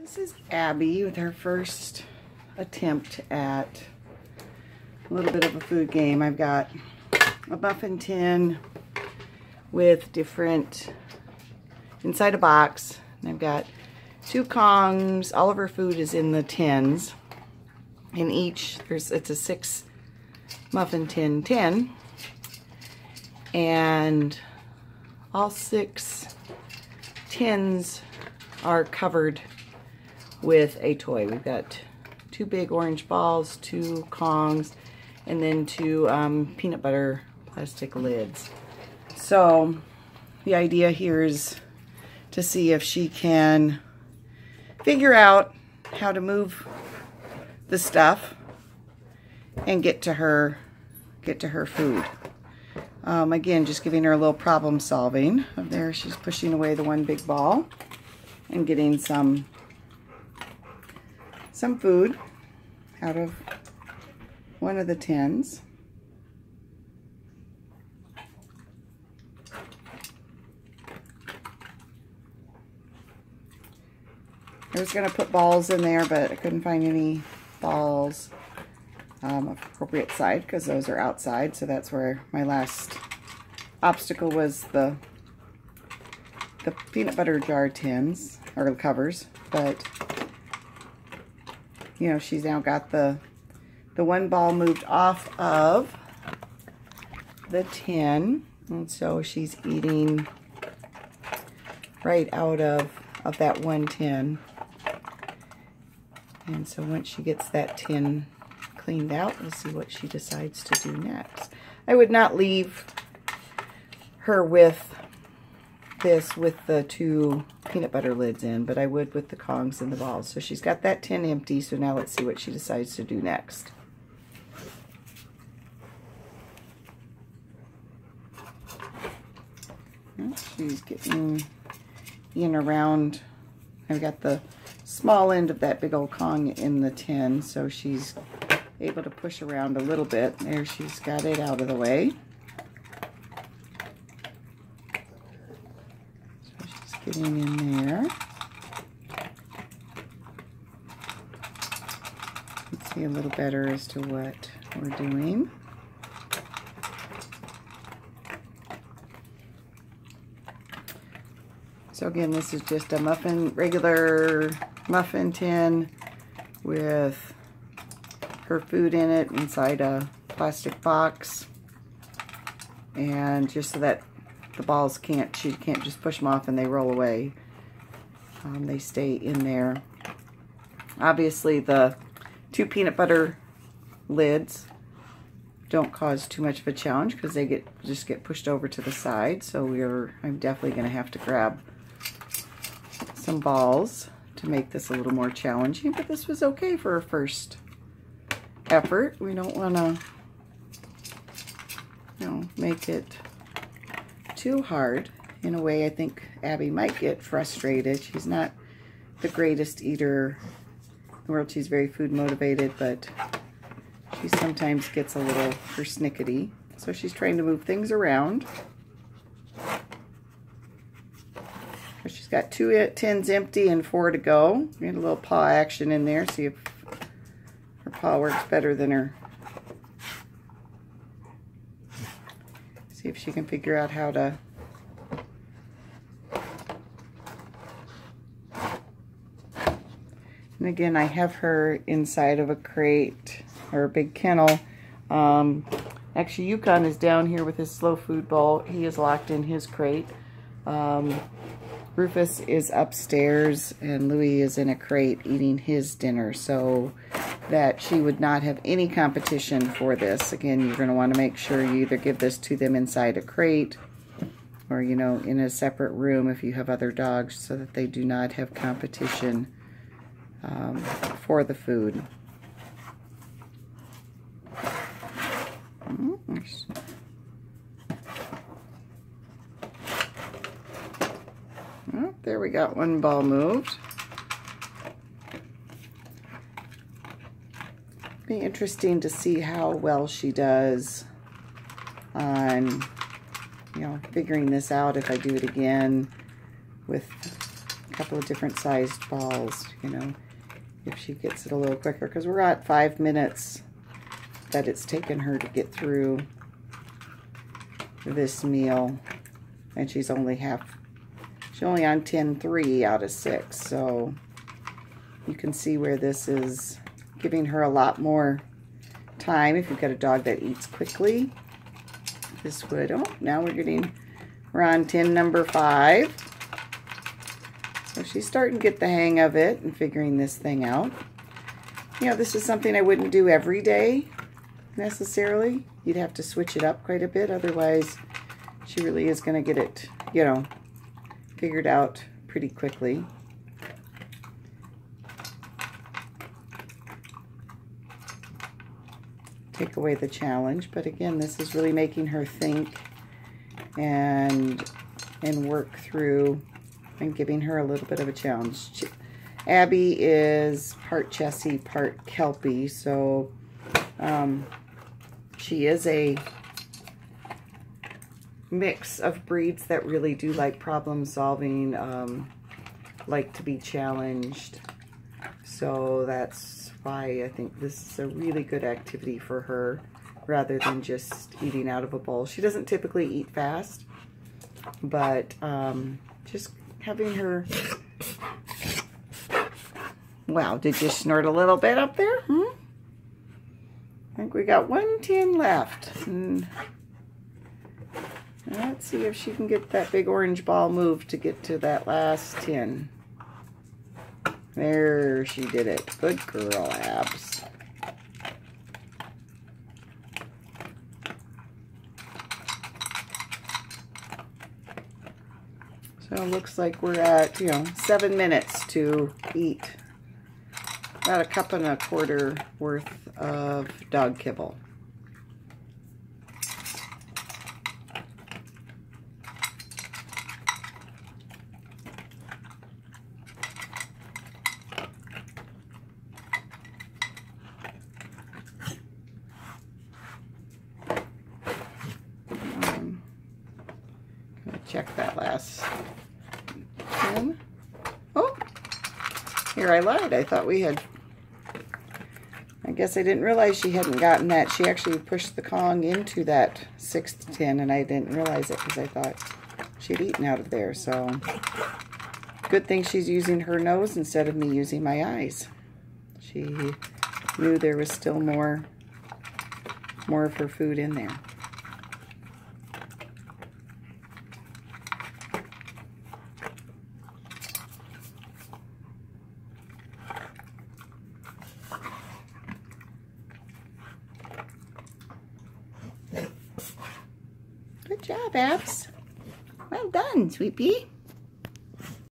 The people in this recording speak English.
This is Abby with her first attempt at a little bit of a food game. I've got a muffin tin with different, inside a box, and I've got 2 Kongs. All of her food is in the tins. In each, it's a 6 muffin tin, and all 6 tins are covered with a toy. We've got 2 big orange balls, 2 Kongs, and then 2 peanut butter plastic lids. So the idea here is to see if she can figure out how to move the stuff and get to her food. Again, just giving her a little problem solving. There, she's pushing away the one big ball and getting some food out of one of the tins. I was going to put balls in there, but I couldn't find any balls of appropriate side because those are outside, so that's where my last obstacle was, the peanut butter jar tins, or covers. But you know, she's now got the one ball moved off of the tin, and so she's eating right out of that one tin. And so once she gets that tin cleaned out, we'll see what she decides to do next. I would not leave her with this with the 2 peanut butter lids in, but I would with the Kongs and the balls. So she's got that tin empty, so now let's see what she decides to do next. She's getting in around, I've got the small end of that big old Kong in the tin, so she's able to push around a little bit. There, she's got it out of the way. So she's getting in there. Let's see a little better as to what we're doing. So again, this is just a regular muffin tin with her food in it inside a plastic box, and just so that the balls she can't just push them off and they roll away. They stay in there. Obviously the 2 peanut butter lids don't cause too much of a challenge because they just get pushed over to the side, so I'm definitely going to have to grab some balls to make this a little more challenging, but this was okay for her first effort. We don't want to, make it too hard. In a way, I think Abby might get frustrated. She's not the greatest eater in the world. She's very food motivated, but she sometimes gets a little persnickety. So she's trying to move things around. She's got 2 tins empty and 4 to go. Get a little paw action in there. See if her paw works better than her. See if she can figure out how to. And again, I have her inside of a crate or a big kennel. Actually, Yukon is down here with his slow food bowl. He is locked in his crate. Rufus is upstairs, and Louie is in a crate eating his dinner, so that she would not have any competition for this. Again, you're going to want to make sure you either give this to them inside a crate or, in a separate room if you have other dogs, so that they do not have competition for the food. Oh, there, we got one ball moved. Be interesting to see how well she does on, figuring this out if I do it again with couple of different sized balls, you know, if she gets it a little quicker, because we're at 5 minutes that it's taken her to get through this meal, and she's only on 10-3 out of 6, so you can see where this is giving her a lot more time. If you've got a dog that eats quickly, this would, oh, now we're on tin number 5. So she's starting to get the hang of it and figuring this thing out. You know, this is something I wouldn't do every day necessarily. You'd have to switch it up quite a bit, otherwise she really is going to get it, you know, figured out pretty quickly. Take away the challenge, but again, this is really making her think and work through and giving her a little bit of a challenge. Abby is part Chessie, part Kelpie, so she is a mix of breeds that really do like problem solving, like to be challenged. So that's why I think this is a really good activity for her, rather than just eating out of a bowl. She doesn't typically eat fast, but just having her... Wow, did you snort a little bit up there? I think we got 1 tin left. And let's see if she can get that big orange ball moved to get to that last tin. There, she did it. Good girl, Abs. So it looks like we're at, 7 minutes to eat about 1.25 cups worth of dog kibble. Check that last tin. Oh, here, I lied. I thought we had, I guess I didn't realize she hadn't gotten that. She actually pushed the Kong into that 6th tin, and I didn't realize it because I thought she'd eaten out of there. So good thing she's using her nose instead of me using my eyes. She knew there was still more of her food in there. Good job, Abs. Well done, sweet pea.